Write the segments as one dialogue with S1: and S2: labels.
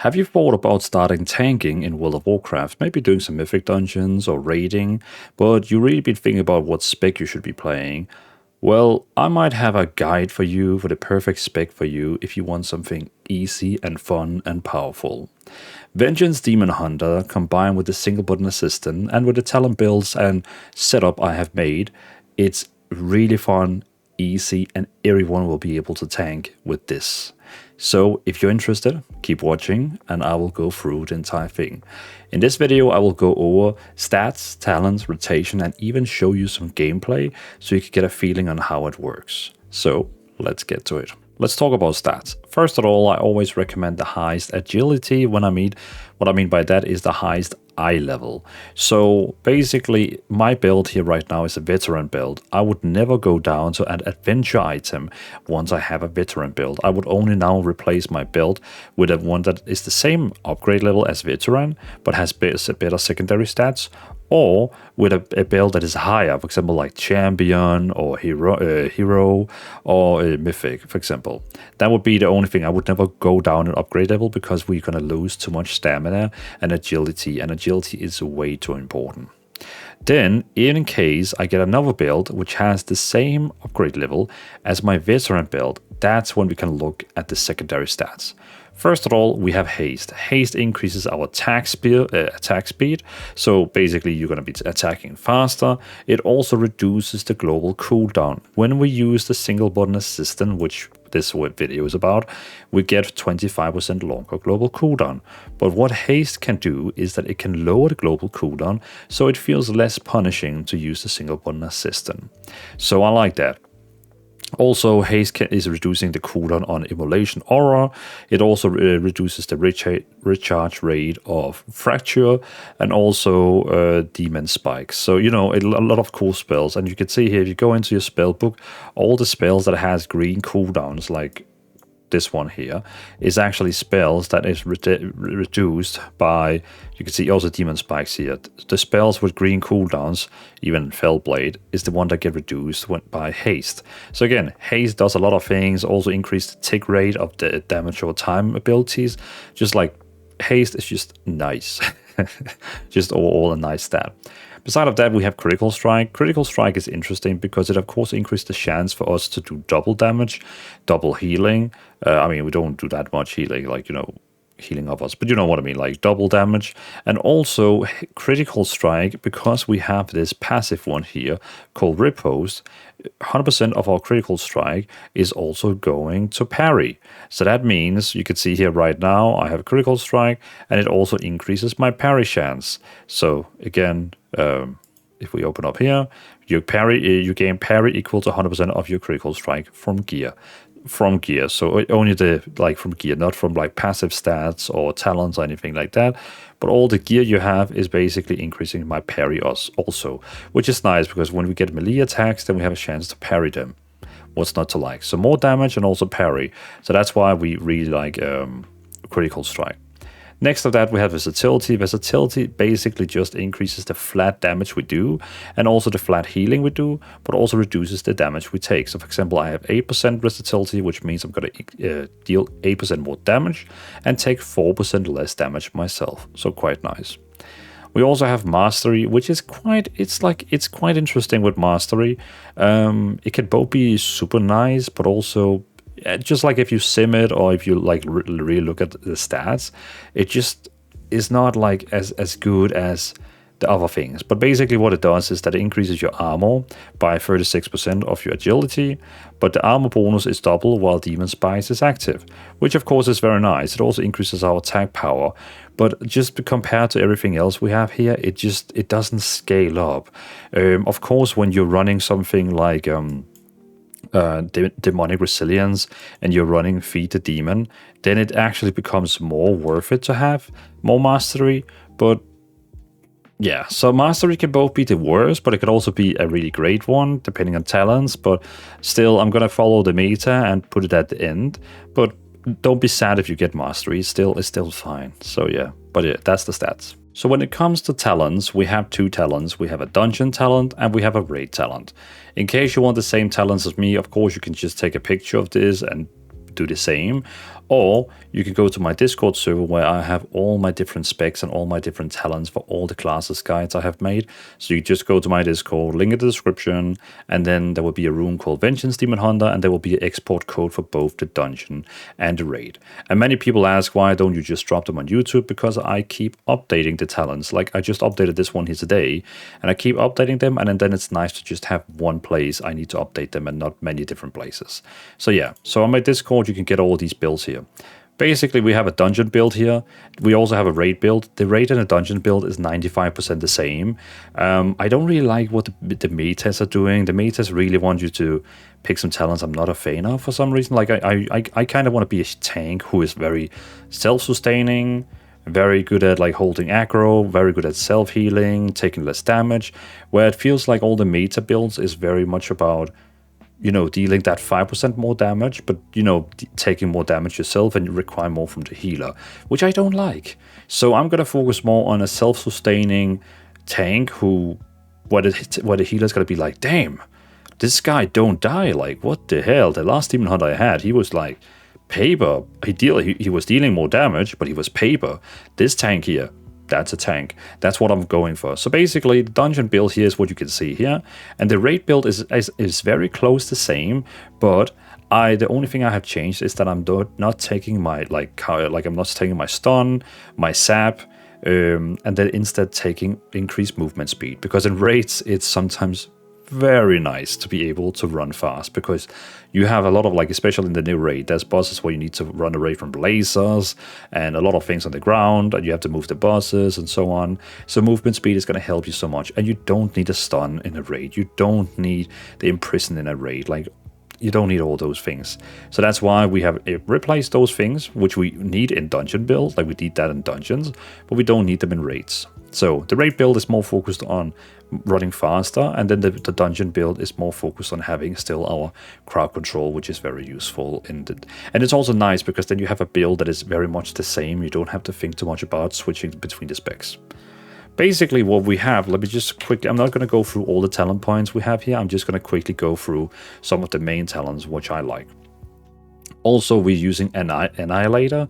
S1: Have you thought about starting tanking in World of Warcraft, maybe doing some mythic dungeons or raiding, but you really been thinking about what spec you should be playing? Well, I might have a guide for you for the perfect spec for you if you want something easy and fun and powerful. Vengeance Demon Hunter combined with the single button assistant and with the talent builds and setup I have made, it's really fun, easy, and everyone will be able to tank with this. So if you're interested, keep watching and I will go through the entire thing. In this video, I will go over stats, talents, rotation, and even show you some gameplay so you can get a feeling on how it works. So let's get to it. Let's talk about stats. First of all, I always recommend the highest agility what I mean by that is the highest eye level. So basically my build here right now is a veteran build. I would never go down to an adventure item once I have a veteran build. I would only now replace my build with a one that is the same upgrade level as veteran but has better secondary stats, or with a build that is higher, for example like champion or hero or mythic, for example. That would be the only thing. I would never go down an upgrade level because we're going to lose too much stamina and agility is way too important. Then, in case I get another build which has the same upgrade level as my veteran build, that's when we can look at the secondary stats. First of all, we have haste. Haste increases our attack speed, so basically you're going to be attacking faster. It also reduces the global cooldown. When we use the single button assistant, which this video is about, we get 25% longer global cooldown. But what haste can do is that it can lower the global cooldown, so it feels less punishing to use the single button assistant. So I like that. Also, haste is reducing the cooldown on immolation aura. It also reduces the recharge rate of fracture and also demon spikes. So, you know, a lot of cool spells. And you can see here, if you go into your spell book, all the spells that has green cooldowns, like this one here, is actually spells that is reduced by, you can see also demon spikes here. The spells with green cooldowns, even Fellblade, is the one that get reduced by haste. So again, haste does a lot of things, also increase the tick rate of the damage over time abilities. Just like haste is just nice. Just overall a nice stat. Beside of that, we have Critical Strike. Critical Strike is interesting because it of course increases the chance for us to do double damage, double healing. I mean, we don't do that much healing, like, you know, healing of us, but you know what I mean, like double damage. And also Critical Strike, because we have this passive one here called Riposte, 100% of our Critical Strike is also going to parry. So that means you can see here right now I have a Critical Strike and it also increases my parry chance. So again, if we open up here, you gain parry equal to 100% of your Critical Strike from gear. So only from gear, not from like passive stats or talents or anything like that, but all the gear you have is basically increasing my parry also, which is nice because when we get melee attacks, then we have a chance to parry them. What's not to like? So more damage and also parry. So that's why we really like Critical Strike. Next to that, we have Versatility. Versatility basically just increases the flat damage we do and also the flat healing we do, but also reduces the damage we take. So for example, I have 8% Versatility, which means I'm going to deal 8% more damage and take 4% less damage myself. So quite nice. We also have Mastery, which is quite interesting with Mastery. It can both be super nice, but also just like if you sim it or if you like really look at the stats, it just is not like as good as the other things. But basically what it does is that it increases your armor by 36% of your agility, but the armor bonus is double while Demon Spikes is active, which of course is very nice. It also increases our attack power, but just compared to everything else we have here, it doesn't scale up. Of course, when you're running something like demonic resilience and you're running Feed the Demon, then it actually becomes more worth it to have more Mastery. But yeah, so Mastery can both be the worst, but it could also be a really great one depending on talents. But still, I'm gonna follow the meta and put it at the end. But don't be sad if you get Mastery, it's still fine. So yeah, but yeah, that's the stats. So when it comes to talents, we have two talents. We have a dungeon talent and we have a raid talent. In case you want the same talents as me, of course, you can just take a picture of this and do the same. Or you can go to my Discord server where I have all my different specs and all my different talents for all the classes guides I have made. So you just go to my Discord, link in the description, and then there will be a room called Vengeance Demon Hunter, and there will be an export code for both the dungeon and the raid. And many people ask, why don't you just drop them on YouTube? Because I keep updating the talents. Like I just updated this one here today, and I keep updating them, and then it's nice to just have one place I need to update them and not many different places. So yeah, so on my Discord you can get all these builds here. Basically, we have a dungeon build here. We also have a raid build. The raid and the dungeon build is 95% the same. I don't really like what the metas are doing. The metas really want you to pick some talents I'm not a fan of for some reason. Like I kind of want to be a tank who is very self-sustaining, very good at like holding aggro, very good at self-healing, taking less damage, where it feels like all the meta builds is very much about, you know, dealing that 5% more damage, but, you know, taking more damage yourself, and you require more from the healer, which I don't like. So I'm going to focus more on a self-sustaining tank who, where the healer's going to be like, damn, this guy don't die. Like, what the hell? The last Demon Hunter I had, he was like paper. He was dealing more damage, but he was paper. This tank here, that's a tank. That's what I'm going for. So basically, the dungeon build here is what you can see here, and the raid build is very close the same. But the only thing I have changed is that I'm not taking my I'm not taking my stun, my sap, and then instead taking increased movement speed, because in raids it's sometimes very nice to be able to run fast, because you have a lot of, like, especially in the new raid, there's bosses where you need to run away from lasers and a lot of things on the ground, and you have to move the bosses and so on. So movement speed is going to help you so much, and you don't need a stun in a raid. You don't need the imprison in a raid. Like, you don't need all those things. So that's why we have replaced those things, which we need in dungeon build. Like, we need that in dungeons, but we don't need them in raids. So the raid build is more focused on running faster, and then the dungeon build is more focused on having still our crowd control, which is very useful and it's also nice because then you have a build that is very much the same. You don't have to think too much about switching between the specs. Basically what we have, let me just quickly, I'm not going to go through all the talent points we have here. I'm just going to quickly go through some of the main talents which I like. Also, we're using Annihilator.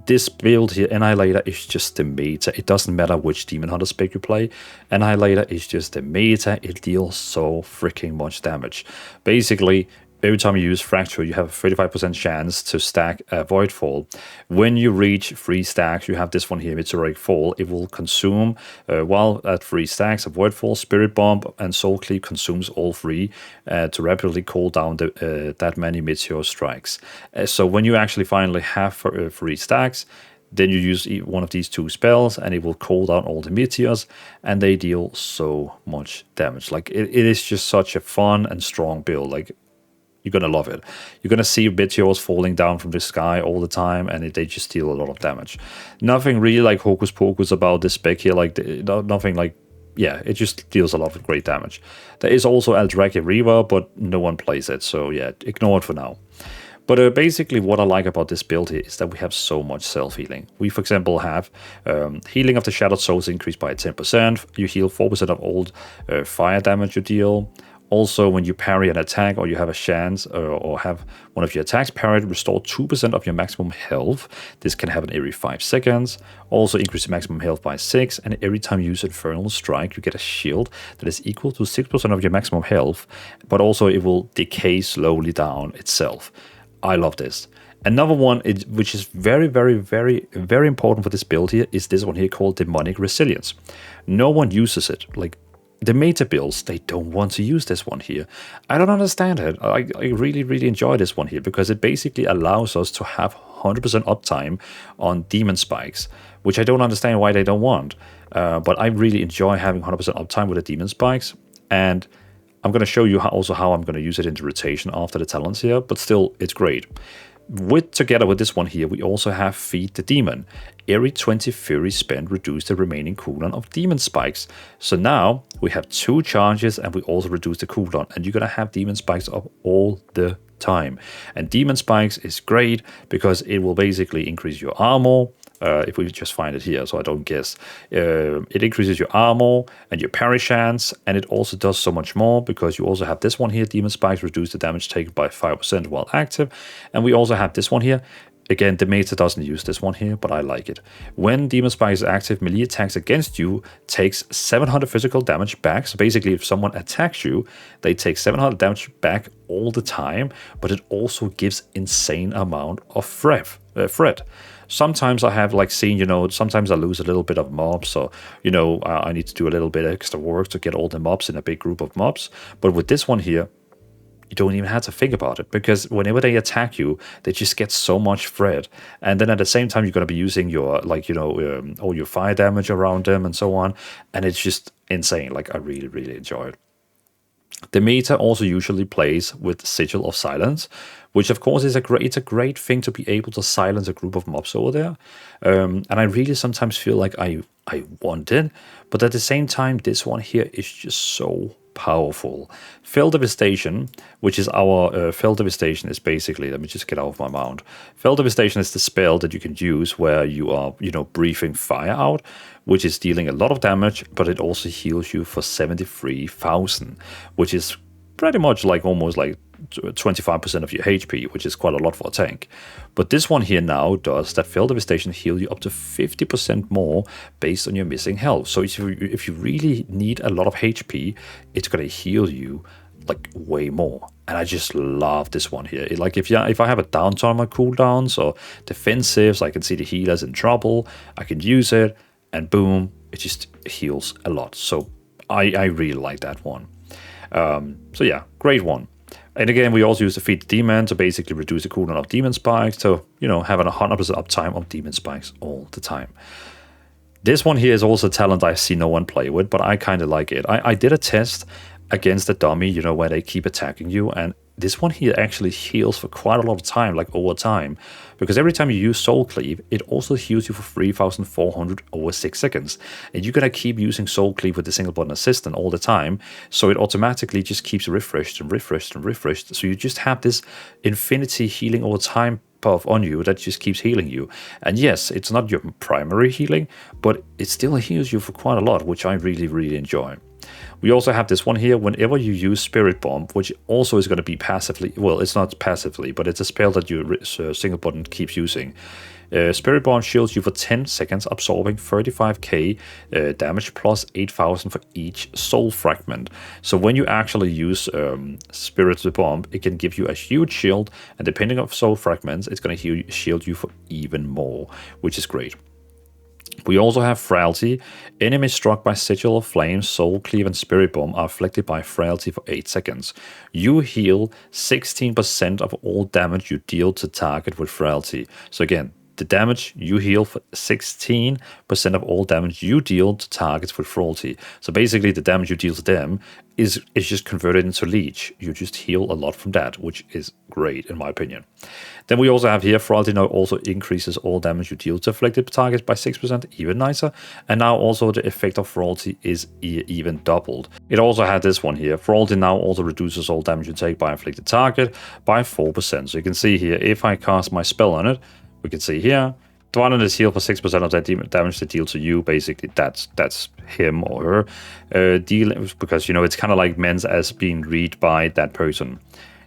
S1: This build here, Annihilator, is just the meta. It doesn't matter which Demon Hunter spec you play. Annihilator is just the meta. It deals so freaking much damage. Basically, every time you use Fracture, you have a 35% chance to stack a Void Fall. When you reach 3 stacks, you have this one here, Meteoric Fall. It will consume, while at 3 stacks, a Void Fall, Spirit Bomb, and Soul Cleave consumes all 3 to rapidly cool down that many Meteor strikes. So when you actually finally have 3 stacks, then you use one of these 2 spells, and it will cool down all the meteors, and they deal so much damage. Like, it is just such a fun and strong build. Like, you're going to love it. You're going to see meteors falling down from the sky all the time, and they just deal a lot of damage. Nothing really like hocus pocus about this spec here. Like, nothing like, yeah, it just deals a lot of great damage. There is also Eldraki Reaver, but no one plays it, so yeah, ignore it for now. But basically what I like about this build here is that we have so much self-healing. We, for example, have healing of the Shattered Souls increased by 10%. You heal 4% of all fire damage you deal. Also, when you parry an attack, or you have a chance, or have one of your attacks parried, restore 2% of your maximum health. This can happen every 5 seconds. Also, increase the maximum health by 6, and every time you use Infernal Strike, you get a shield that is equal to 6% of your maximum health, but also it will decay slowly down itself. I love this. Another one, which is very, very, very, very important for this build here, is this one here called Demonic Resilience. No one uses it. Like, the meta builds, they don't want to use this one here. I don't understand it. I really, really enjoy this one here, because it basically allows us to have 100% uptime on demon spikes, which I don't understand why they don't want. But I really enjoy having 100% uptime with the demon spikes, and I'm going to show you also how I'm going to use it into rotation after the talents here, but still, it's great. Together with this one here, we also have Feed the Demon. Every 20 Fury spent reduce the remaining cooldown of Demon Spikes. So now we have 2 charges, and we also reduce the cooldown, and you're going to have Demon Spikes up all the time. And Demon Spikes is great because it will basically increase your armor. If we just find it here, so I don't guess. It increases your armor and your parry chance, and it also does so much more because you also have this one here, Demon Spikes, reduce the damage taken by 5% while active. And we also have this one here, Again, the meta doesn't use this one here, but I like it. When Demon Spike is active, melee attacks against you takes 700 physical damage back. So basically, if someone attacks you, they take 700 damage back all the time, but it also gives insane amount of threat. Sometimes I have like seen, sometimes I lose a little bit of mobs, so, I need to do a little bit extra work to get all the mobs in a big group of mobs. But with this one here, you don't even have to think about it, because whenever they attack you, they just get so much threat. And then at the same time, you're going to be using your, all your fire damage around them and so on. And it's just insane. Like, I really, really enjoy it. The meta also usually plays with Sigil of Silence, which of course is it's a great thing to be able to silence a group of mobs over there. And I really sometimes feel like I want it, but at the same time, this one here is just so powerful. Fell Devastation, which is our Fell Devastation, is basically, let me just get out of my mount. Fell Devastation is the spell that you can use where you are, breathing fire out, which is dealing a lot of damage, but it also heals you for 73,000, which is pretty much like almost like 25% of your HP, which is quite a lot for a tank. But this one here now does that Fell Devastation heal you up to 50% more based on your missing health. So if you really need a lot of HP, it's going to heal you like way more. And I just love this one here. Like if I have a downtime on my cooldowns or defensives, I can see the healers in trouble, I can use it, and boom, it just heals a lot. So I really like that one. So yeah, great one. And again, we also use Defeat the Demon to basically reduce the cooldown of Demon Spikes to, have an 100% uptime of Demon Spikes all the time. This one here is also a talent I see no one play with, but I kind of like it. I did a test against a dummy, where they keep attacking you, and this one here actually heals for quite a lot of time, like over time, because every time you use Soul Cleave, it also heals you for 3,400 over 6 seconds. And you're going to keep using Soul Cleave with the single button assistant all the time, so it automatically just keeps refreshed and refreshed and refreshed. So you just have this infinity healing over time buff on you that just keeps healing you. And yes, it's not your primary healing, but it still heals you for quite a lot, which I really, really enjoy. We also have this one here, whenever you use Spirit Bomb, which also is going to be passively, well, it's not passively, but it's a spell that your single button keeps using. Spirit Bomb shields you for 10 seconds, absorbing 35k damage plus 8,000 for each soul fragment. So when you actually use Spirit Bomb, it can give you a huge shield, and depending on soul fragments, it's going to shield you for even more, which is great. We also have Frailty. Enemies struck by Sigil of Flame, Soul Cleave, and Spirit Bomb are afflicted by Frailty for 8 seconds. You heal 16% of all damage you deal to target with Frailty. So again, the damage you heal for 16% of all damage you deal to targets with Frailty. So basically, the damage you deal to them is just converted into leech. You just heal a lot from that, which is great in my opinion. Then we also have here, Frailty now also increases all damage you deal to afflicted targets by 6%, even nicer. And now also the effect of Frailty is even doubled. It also had this one here. Frailty now also reduces all damage you take by afflicted target by 4%. So you can see here, if I cast my spell on it, we can see here, Dwalin is healed for 6% of that damage they deal to you. Basically, that's him or her. Because, it's kind of like meant as being read by that person.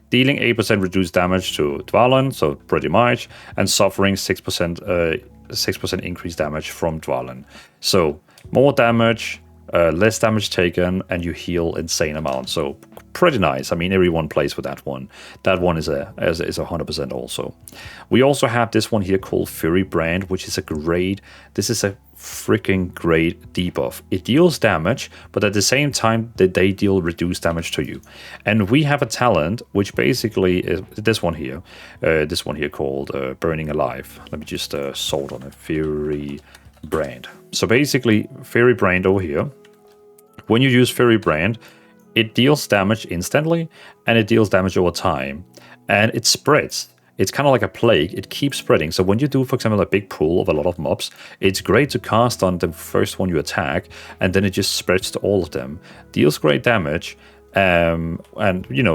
S1: Dealing 8% reduced damage to Dwalin, so pretty much, and suffering 6% increased damage from Dwalin. So more damage, less damage taken, and you heal insane amounts. So pretty nice. I mean, everyone plays with that one. That one is 100% also. We also have this one here called Fury Brand, which is a freaking great debuff. It deals damage, but at the same time, they deal reduced damage to you. And we have a talent, which basically is this one here called Burning Alive. Let me just sort on it. Fury Brand. So basically, Fury Brand over here, when you use Fury Brand, it deals damage instantly, and it deals damage over time, and it spreads. It's kind of like a plague. It keeps spreading. So when you do, for example, a big pool of a lot of mobs, it's great to cast on the first one you attack, and then it just spreads to all of them. Deals great damage, and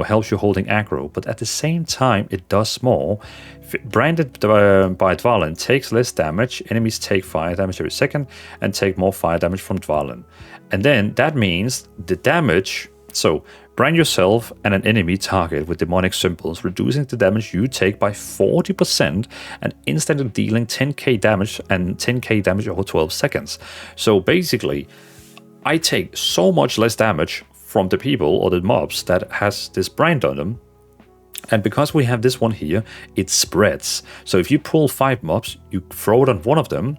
S1: helps you holding aggro. But at the same time, it does more. Branded by Dwalin takes less damage. Enemies take fire damage every second, and take more fire damage from Dwalin. And then that means the damage So, brand yourself and an enemy target with demonic symbols, reducing the damage you take by 40% and instantly dealing 10k damage and 10k damage over 12 seconds. So basically, I take so much less damage from the people or the mobs that has this brand on them. And because we have this one here, it spreads. So if you pull 5 mobs, you throw it on one of them,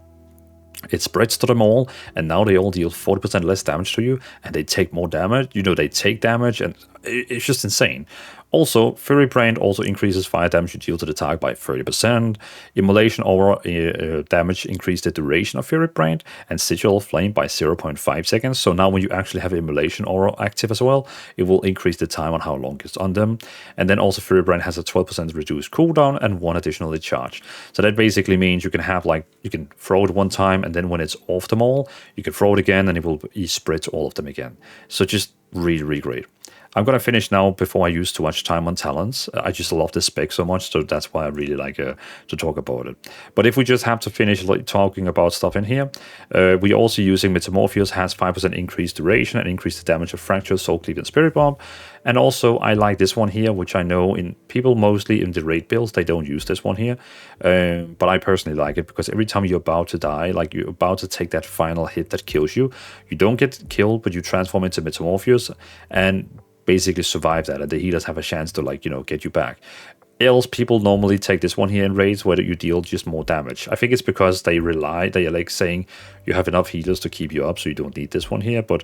S1: it spreads to them all, and now they all deal 40% less damage to you, and they take more damage. You know, they take damage, and it's just insane. Also, Fury Brand also increases fire damage you deal to the target by 30%. Immolation Aura damage increased the duration of Fury Brand, and Sigil Flame by 0.5 seconds. So now when you actually have Immolation Aura active as well, it will increase the time on how long it's on them. And then also Fury Brand has a 12% reduced cooldown and 1 additional charge. So that basically means you can have you can throw it one time, and then when it's off them all, you can throw it again, and it will spread to all of them again. So just really, really great. I'm going to finish now before I use too much time on talents. I just love this spec so much, so that's why I really like to talk about it. But if we just have to finish talking about stuff in here, we're also using Metamorphosis, has 5% increased duration and increased the damage of Fracture, Soul Cleave, and Spirit Bomb. And also, I like this one here, which I know in people mostly in the raid builds, they don't use this one here. But I personally like it because every time you're about to die, like you're about to take that final hit that kills you, you don't get killed, but you transform into Metamorphosis and basically survive that, and the healers have a chance to get you back. Else people normally take this one here in raids where you deal just more damage. I think it's because they are like saying you have enough healers to keep you up, so you don't need this one here. But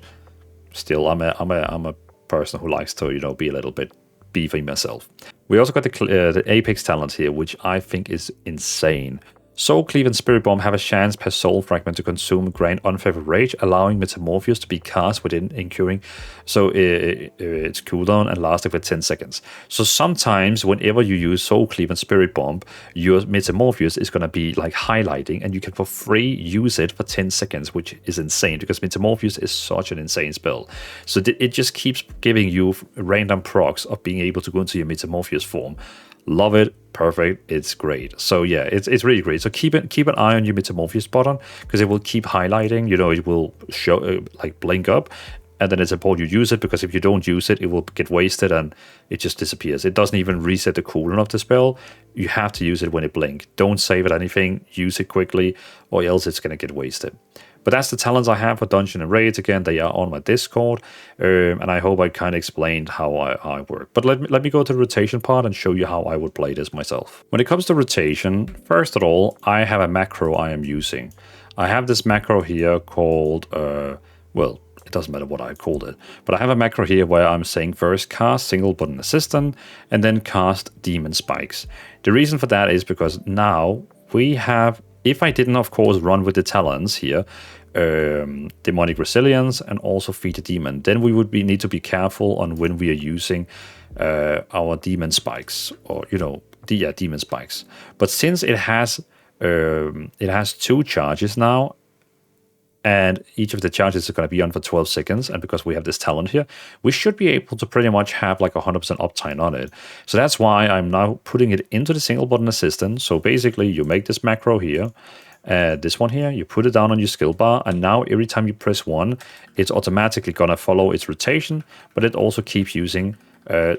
S1: still, I'm a person who likes to be a little bit beefy myself. We also got the Apex talent here, which I think is insane. Soul Cleave and Spirit Bomb have a chance per soul fragment to consume Grand Unfavored Rage, allowing Metamorphosis to be cast within incurring. So it's cooldown and lasting for 10 seconds. So sometimes whenever you use Soul Cleave and Spirit Bomb, your Metamorphosis is going to be like highlighting, and you can for free use it for 10 seconds, which is insane because Metamorphosis is such an insane spell. So it just keeps giving you random procs of being able to go into your Metamorphosis form. Love it. Perfect. It's great. So yeah, it's really great. So keep an eye on your Metamorphosis button because it will keep highlighting. It will show blink up, and then it's important you use it because if you don't use it, it will get wasted and it just disappears. It doesn't even reset the cooldown of the spell. You have to use it when it blinks. Don't save it anything. Use it quickly, or else it's gonna get wasted. But that's the talents I have for Dungeon and Raids. Again, they are on my Discord, and I hope I kind of explained how I work. But let me go to the rotation part and show you how I would play this myself. When it comes to rotation, first of all, I have a macro I am using. I have this macro here called, well, it doesn't matter what I called it, but I have a macro here where I'm saying first cast single button assistant and then cast demon spikes. The reason for that is because now we have, if I didn't of course run with the talents here, demonic resilience and also feed the demon, then we would need to be careful on when we are using our demon spikes, or demon spikes. But since it has 2 charges now, and each of the charges is going to be on for 12 seconds, and because we have this talent here, we should be able to pretty much have like 100% uptime on it. So that's why I'm now putting it into the single button assistant. So basically you make this macro here, this one here, you put it down on your skill bar, and now every time you press 1, it's automatically going to follow its rotation, but it also keeps using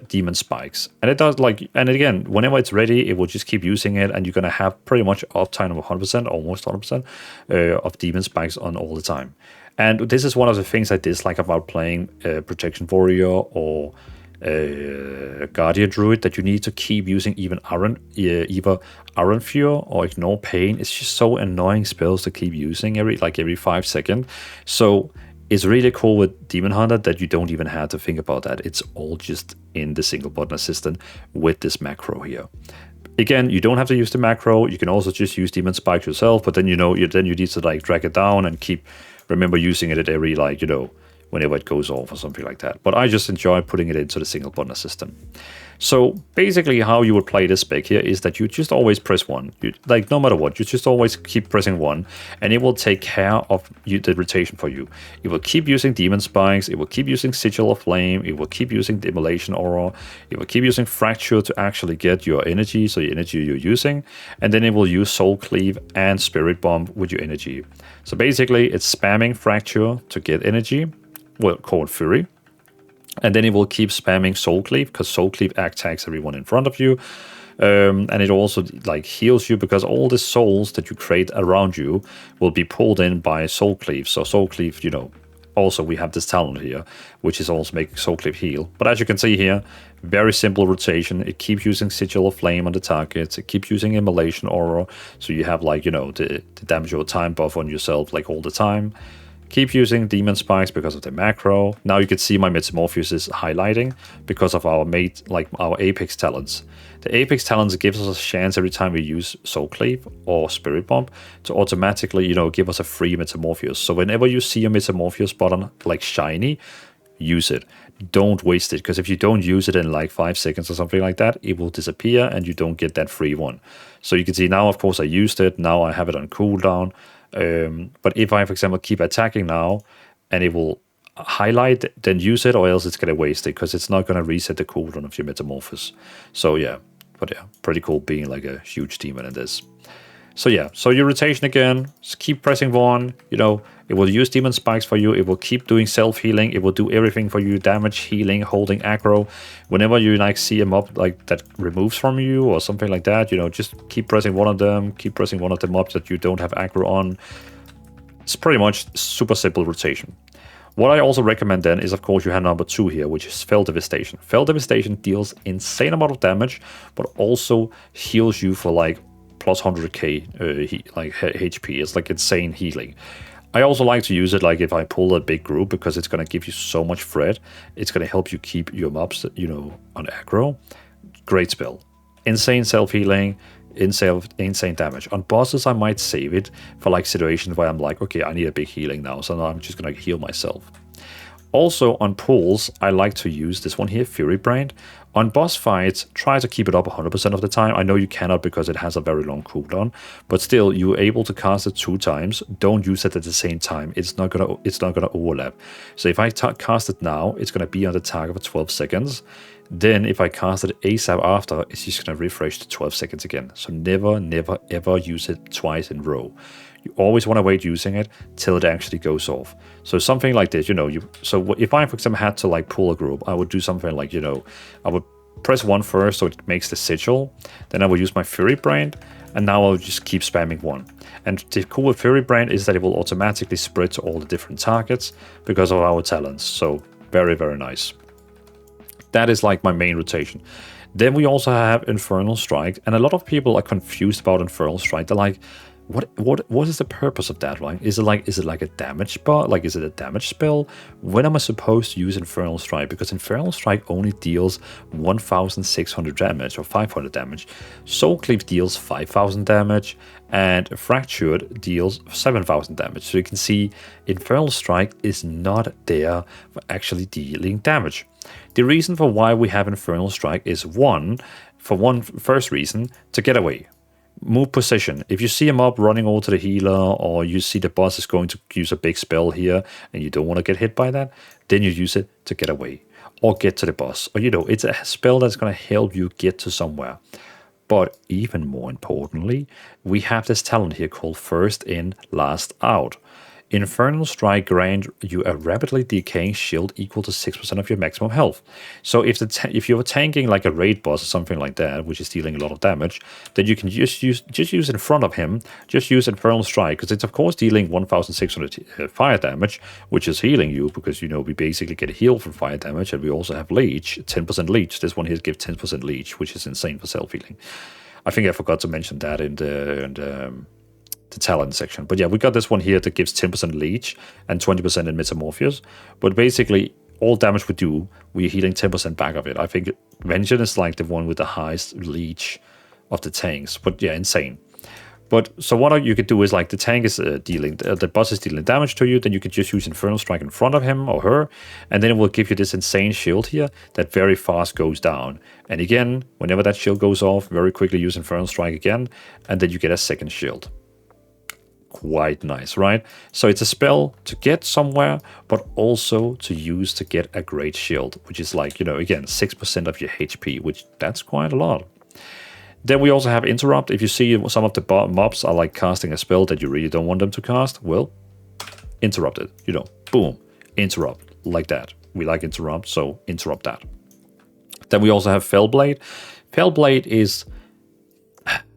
S1: demon spikes, and it does and again, whenever it's ready, it will just keep using it, and you're gonna have pretty much uptime of 100%, almost 100% of demon spikes on all the time. And this is one of the things I dislike about playing Protection Warrior or Guardian Druid, that you need to keep using either Iron Fury or Ignore Pain. It's just so annoying spells to keep using every 5 seconds. So it's really cool with Demon Hunter that you don't even have to think about that. It's all just in the single button assistant with this macro here. Again, you don't have to use the macro. You can also just use Demon Spike yourself, but then you need to drag it down and remember using it at every whenever it goes off or something like that. But I just enjoy putting it into the single button assistant. So basically how you would play this spec here is that you just always press 1. No matter what, you just always keep pressing 1, and it will take care of the rotation for you. It will keep using Demon Spikes, it will keep using Sigil of Flame, it will keep using the Immolation Aura, it will keep using Fracture to actually get your energy, so your energy you're using, and then it will use Soul Cleave and Spirit Bomb with your energy. So basically it's spamming Fracture to get energy, well, called Fury. And then it will keep spamming Soul Cleave, because Soul Cleave attacks everyone in front of you. And it also like heals you, because all the souls that you create around you will be pulled in by Soul Cleave. So Soul Cleave, you know, also we have this talent here, which is also making Soul Cleave heal. But as you can see here, very simple rotation. It keeps using Sigil of Flame on the targets. It keeps using Immolation Aura. So you have like, you know, the damage over time buff on yourself like all the time. Keep using Demon Spikes because of the macro. Now you can see my Metamorphosis is highlighting because of our our Apex talents. The Apex talents gives us a chance every time we use Soul Cleave or Spirit Bomb to automatically, you know, give us a free Metamorphosis. So whenever you see a Metamorphosis button like shiny, use it. Don't waste it, because if you don't use it in like 5 seconds or something like that, it will disappear and you don't get that free one. So you can see now, of course, I used it. Now I have it on cooldown. But if I, for example, keep attacking now and it will highlight, then use it, or else it's going to waste it, because it's not going to reset the cooldown of your Metamorphosis. So yeah, but yeah, pretty cool being like a huge demon in this. So yeah, so your rotation again, just keep pressing 1, you know, it will use Demon Spikes for you, it will keep doing self-healing, it will do everything for you, damage, healing, holding aggro. Whenever you like see a mob like that removes from you or something like that, you know, just keep pressing one of them, keep pressing one of the mobs that you don't have aggro on. It's pretty much super simple rotation. What I also recommend then is, of course, you have number 2 here, which is Fell Devastation. Fell Devastation deals insane amount of damage, but also heals you for like plus 100k HP. It's like insane healing. I also like to use it like if I pull a big group, because it's going to give you so much Fred. It's going to help you keep your mobs, you know, on aggro. Great spell. Insane self-healing, insane damage. On bosses, I might save it for like situations where I'm like, okay, I need a big healing now, so now I'm just going to heal myself. Also on pulls, I like to use this one here, Fury Brand. On boss fights, try to keep it up 100% of the time. I know you cannot because it has a very long cooldown, but still, you're able to cast it 2 times. Don't use it at the same time. It's not gonna overlap. So if I cast it now, it's gonna be on the target for 12 seconds. Then if I cast it ASAP after, it's just gonna refresh to 12 seconds again. So never, never, ever use it twice in a row. You always want to wait using it till it actually goes off. So something like this, you know, so if I, for example, had to like pull a group, I would do something like, you know, I would press 1 first so it makes the sigil. Then I will use my Fury Brand, and now I'll just keep spamming 1. And the cool with Fury Brand is that it will automatically spread to all the different targets because of our talents. So very, very nice. That is like my main rotation. Then we also have Infernal Strike, and a lot of people are confused about Infernal Strike. They're like, what is the purpose of that? Like, is it like a damage bar? Like, is it a damage spell? When am I supposed to use Infernal Strike? Because Infernal Strike only deals 1,600 damage or 500 damage. Soul Cleave deals 5,000 damage, and Fractured deals 7,000 damage. So you can see Infernal Strike is not there for actually dealing damage. The reason for why we have Infernal Strike is first reason, to get away. Move position. If you see a mob running over to the healer, or you see the boss is going to use a big spell here and you don't want to get hit by that, then you use it to get away or get to the boss. Or, you know, it's a spell that's going to help you get to somewhere. But even more importantly, we have this talent here called First In, Last Out. Infernal Strike grants you a rapidly decaying shield equal to 6% of your maximum health. So if you're tanking like a raid boss or something like that, which is dealing a lot of damage, then you can just use in front of him, just use Infernal Strike, because it's of course dealing 1,600 fire damage, which is healing you, because, you know, we basically get healed from fire damage, and we also have leech, 10% leech. This one here gives 10% leech, which is insane for self-healing. I think I forgot to mention that in the talent section. But yeah, we got this one here that gives 10% leech and 20% in Metamorphosis. But basically, all damage we do, we're healing 10% back of it. I think Vengeance is like the one with the highest leech of the tanks. But yeah, insane. But so what you could do is, like, the tank is the boss is dealing damage to you, then you can just use Infernal Strike in front of him or her, and then it will give you this insane shield here that very fast goes down. And again, whenever that shield goes off, very quickly use Infernal Strike again, and then you get a second shield. Quite nice, right? So it's a spell to get somewhere, but also to use to get a great shield, which is like, you know, again, 6% of your HP, which that's quite a lot. Then we also have Interrupt. If you see some of the mobs are like casting a spell that you really don't want them to cast, well, interrupt it, you know, boom, interrupt, like that. we like interrupt, so interrupt that. Then we also have Fellblade. Fellblade is...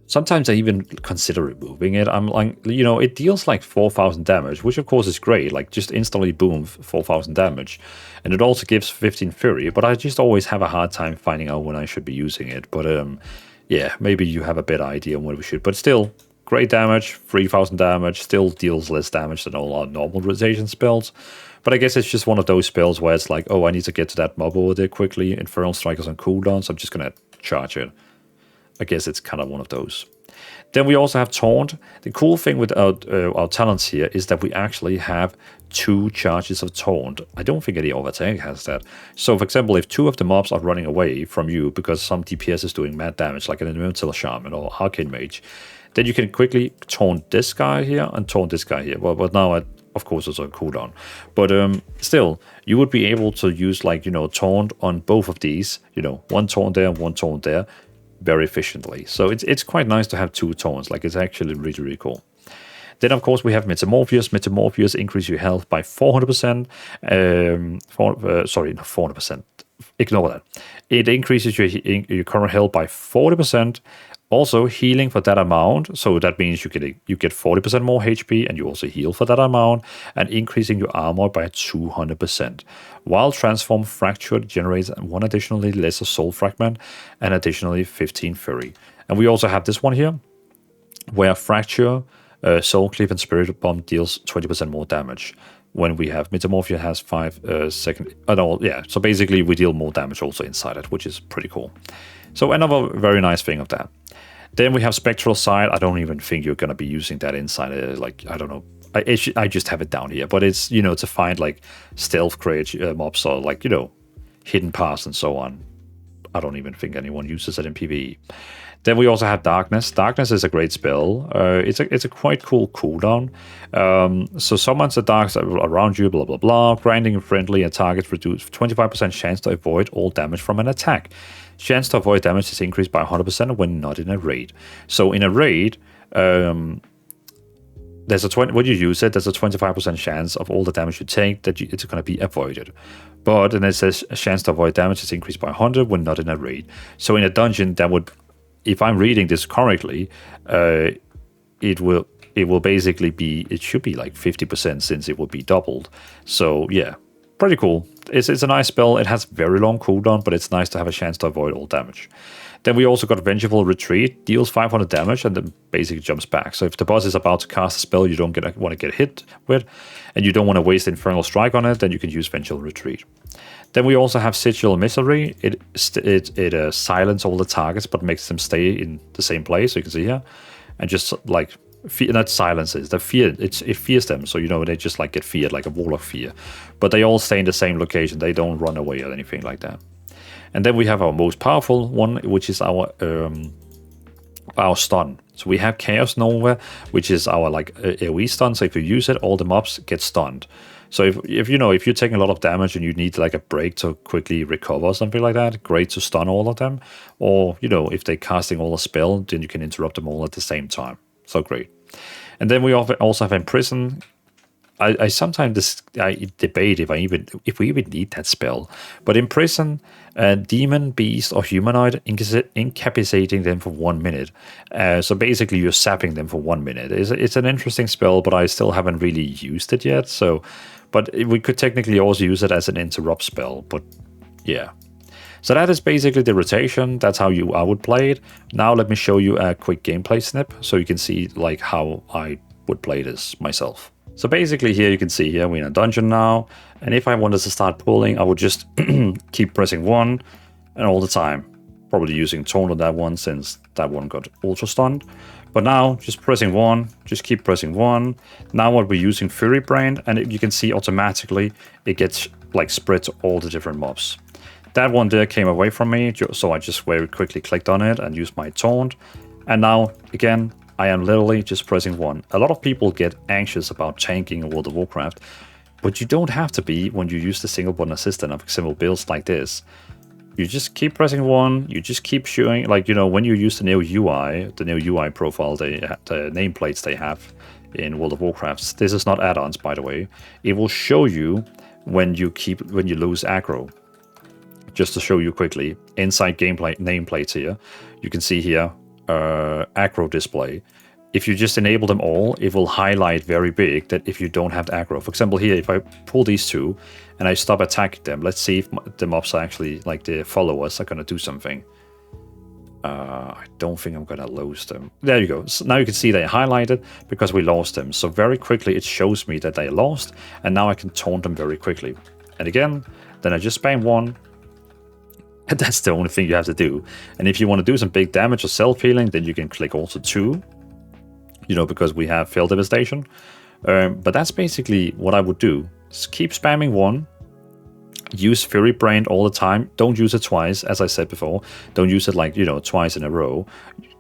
S1: Sometimes I even consider removing it. I'm like, you know, it deals like 4,000 damage, which of course is great. Like, just instantly boom, 4,000 damage. And it also gives 15 fury, but I just always have a hard time finding out when I should be using it. But yeah, maybe you have a better idea on when we should. But still, great damage, 3,000 damage, still deals less damage than all our normal rotation spells. But I guess it's just one of those spells where it's like, oh, I need to get to that mob over there quickly. Infernal Strike is on cooldown, so I'm just going to charge it. I guess it's kind of one of those. Then we also have Taunt. The cool thing with our talents here is that we actually have 2 charges of Taunt. I don't think any other tank has that. So, for example, if 2 of the mobs are running away from you because some DPS is doing mad damage, like an Elemental Shaman or Arcane Mage, then you can quickly taunt this guy here and taunt this guy here. Well, but now, of course, it's on cooldown. But still, you would be able to use, like, you know, taunt on both of these. You know, 1 taunt there, 1 taunt there, very efficiently. So it's quite nice to have 2 taunts. Like, it's actually really, really cool. Then, of course, we have Metamorpheus. Metamorpheus increase your health by 400%. Sorry, not 400%. Ignore that. It increases your current health by 40%. Also, healing for that amount. So that means you get 40% more HP, and you also heal for that amount, and increasing your armor by 200%. While Transform Fractured generates 1 additionally lesser soul fragment and additionally 15 fury. And we also have this one here, where Fracture, Soul Cleave, and Spirit Bomb deals 20% more damage. When we have Metamorphosis has 5 second... so basically we deal more damage also inside it, which is pretty cool. So another very nice thing of that. Then we have Spectral Sight. I don't even think you're going to be using that inside it. Like, I don't know. I just have it down here. But it's, you know, to find, like, stealth mobs or, like, you know, hidden paths and so on. I don't even think anyone uses it in PvE. Then we also have Darkness. Darkness is a great spell. It's a quite cool cooldown. So summons the darks around you, blah, blah, blah. Grinding friendly and targets reduce 25% chance to avoid all damage from an attack. Chance to avoid damage is increased by 100% when not in a raid. So in a raid, when you use it, there's a 25% chance of all the damage you take that it's going to be avoided. But then it says a chance to avoid damage is increased by 100 when not in a raid. So in a dungeon, that would, if I'm reading this correctly, it will basically be, it should be like 50% since it will be doubled. So yeah, pretty cool. It's a nice spell. It has very long cooldown, but it's nice to have a chance to avoid all damage. Then we also got Vengeful Retreat, deals 500 damage and then basically jumps back. So if the boss is about to cast a spell you don't want to get hit with, and you don't want to waste Infernal Strike on it, then you can use Vengeful Retreat. Then we also have Sigil Misery. It silences all the targets, but makes them stay in the same place. So you can see here, and just like not silences, the fear. It fears them. So you know they just like get feared, like a wall of fear. But they all stay in the same location. They don't run away or anything like that. And then we have our most powerful one, which is our stun. So we have Chaos Nova, which is our like AoE stun. So if you use it, all the mobs get stunned. So if you're taking a lot of damage and you need like a break to quickly recover or something like that, great to stun all of them. Or, you know, if they're casting all a spell, then you can interrupt them all at the same time. So great. And then we also have Imprison. I sometimes debate if we even need that spell. But Imprison, demon, beast, or humanoid, incapacitating them for 1 minute. So basically you're sapping them for 1 minute. It's an interesting spell, but I still haven't really used it yet. But we could technically also use it as an interrupt spell. But yeah. So that is basically the rotation. That's how I would play it. Now let me show you a quick gameplay snip so you can see like how I would play this myself. So basically here you can see here we're in a dungeon now, and if I wanted to start pulling, I would just keep pressing 1 and all the time. Probably using taunt on that one since that one got ultra stunned. But now just pressing 1, just keep pressing 1. Now what we're using Fury Brand, and you can see automatically it gets like spread to all the different mobs. That one there came away from me, so I just very quickly clicked on it and used my taunt. And now again, I am literally just pressing 1. A lot of people get anxious about tanking in World of Warcraft, but you don't have to be when you use the single button assistant of simple builds like this. You just keep pressing 1, you just keep showing, like, you know, when you use the new UI profile, the nameplates they have in World of Warcraft. This is not add-ons, by the way. It will show you when you lose aggro. Just to show you quickly, inside gameplay nameplates here, you can see here aggro display. If you just enable them all, it will highlight very big that if you don't have the aggro. For example, here, if I pull these two and I stop attacking them, let's see if the mobs are actually, like the followers, are going to do something. I don't think I'm going to lose them. There you go. So now you can see they highlighted because we lost them. So very quickly it shows me that they lost, and now I can taunt them very quickly. And again, then I just spam 1. And that's the only thing you have to do. And if you want to do some big damage or self-healing, then you can click also 2. You know, because we have field devastation. But that's basically what I would do. Just keep spamming 1. Use Fury Brand all the time. Don't use it twice, as I said before. Don't use it like, you know, twice in a row.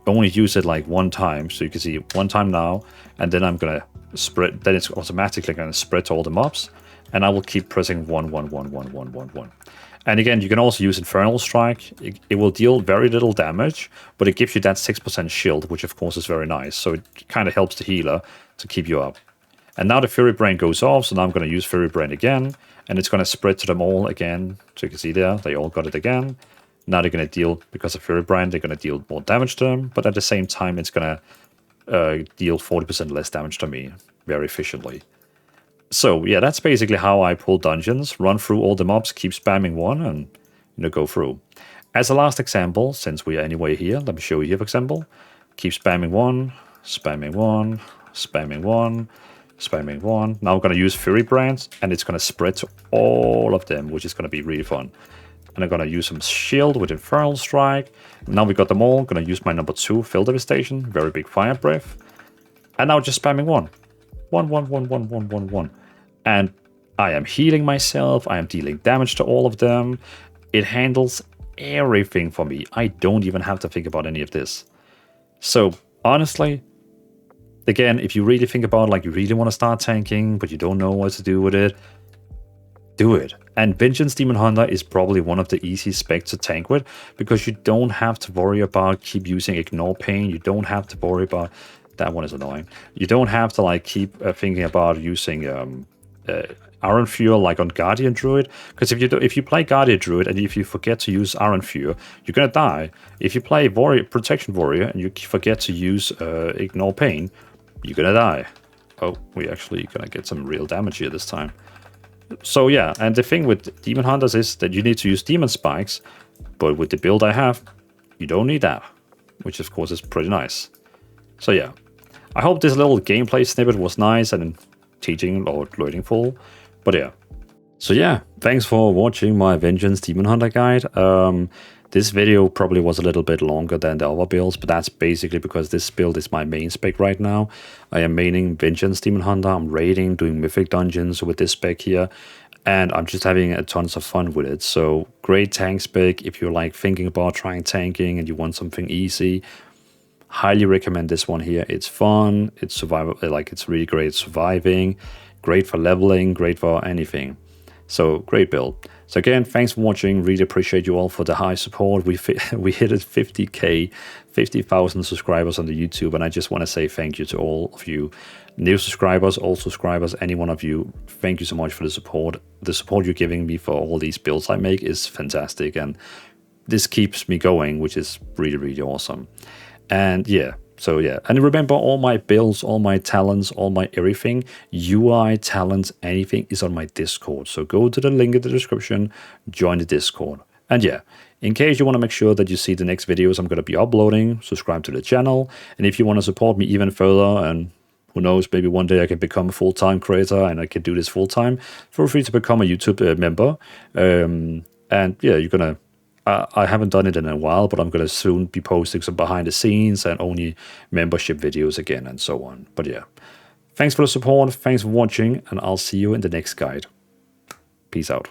S1: Only use it like 1 time. So you can see 1 time now. And then I'm going to spread. Then it's automatically going to spread to all the mobs. And I will keep pressing 1, 1, 1, 1, 1, 1, 1. And again, you can also use Infernal Strike. It will deal very little damage, but it gives you that 6% shield, which of course is very nice. So it kind of helps the healer to keep you up. And now the Fury Brand goes off, so now I'm going to use Fury Brand again, and it's going to spread to them all again. So you can see there, they all got it again. Now they're going to deal, because of Fury Brand, they're going to deal more damage to them, but at the same time, it's going to deal 40% less damage to me very efficiently. So yeah, that's basically how I pull dungeons, run through all the mobs, keep spamming 1, and you know, go through. As a last example, since we are anyway here, let me show you here, for example. Keep spamming 1, spamming 1, spamming 1, spamming 1. Now I'm going to use Fury Brands, and it's going to spread to all of them, which is going to be really fun. And I'm going to use some shield with Infernal Strike. Now we got them all. I'm going to use my number 2, Field Devastation, very big Fire Breath. And now just spamming 1. 1, 1, 1, 1, 1, 1, 1. And I am healing myself. I am dealing damage to all of them. It handles everything for me. I don't even have to think about any of this. So honestly, again, if you really think about, like, you really want to start tanking, but you don't know what to do with it, do it. And Vengeance Demon Hunter is probably one of the easiest specs to tank with, because you don't have to worry about keep using Ignore Pain. You don't have to worry about... That one is annoying. You don't have to like keep thinking about using Iron Fuel like on Guardian Druid, because if you play Guardian Druid and if you forget to use Iron Fuel, you're gonna die. If you play Protection Warrior and you forget to use Ignore Pain, you're gonna die. Oh, we actually gonna get some real damage here this time. So yeah, and the thing with Demon Hunters is that you need to use Demon Spikes, but with the build I have, you don't need that, which of course is pretty nice. So yeah. I hope this little gameplay snippet was nice and teaching or learningful, but yeah. So yeah, thanks for watching my Vengeance Demon Hunter guide. This video probably was a little bit longer than the other builds, but that's basically because this build is my main spec right now. I am maining Vengeance Demon Hunter, I'm raiding, doing mythic dungeons with this spec here, and I'm just having a tons of fun with it. So great tank spec if you're like thinking about trying tanking and you want something easy. Highly recommend this one here. It's fun, it's survival, like it's really great surviving, great for leveling, great for anything. So great build. So again, thanks for watching. Really appreciate you all for the high support. We hit it 50k, 50,000 subscribers on the YouTube, and I just want to say thank you to all of you new subscribers, old subscribers, any one of you. Thank you so much for the support. The support you're giving me for all these builds I make is fantastic, and this keeps me going, which is really, really awesome. And yeah, so yeah, and remember, all my builds, all my talents, all my everything, UI, talents, anything is on my Discord. So go to the link in the description, join the Discord. And yeah, in case you want to make sure that you see the next videos I'm going to be uploading, subscribe to the channel. And if you want to support me even further, and who knows, maybe one day I can become a full-time creator and I can do this full-time, feel free to become a YouTube member. And yeah, you're going to... I haven't done it in a while, but I'm going to soon be posting some behind the scenes and only membership videos again and so on. But yeah, thanks for the support, thanks for watching, and I'll see you in the next guide. Peace out.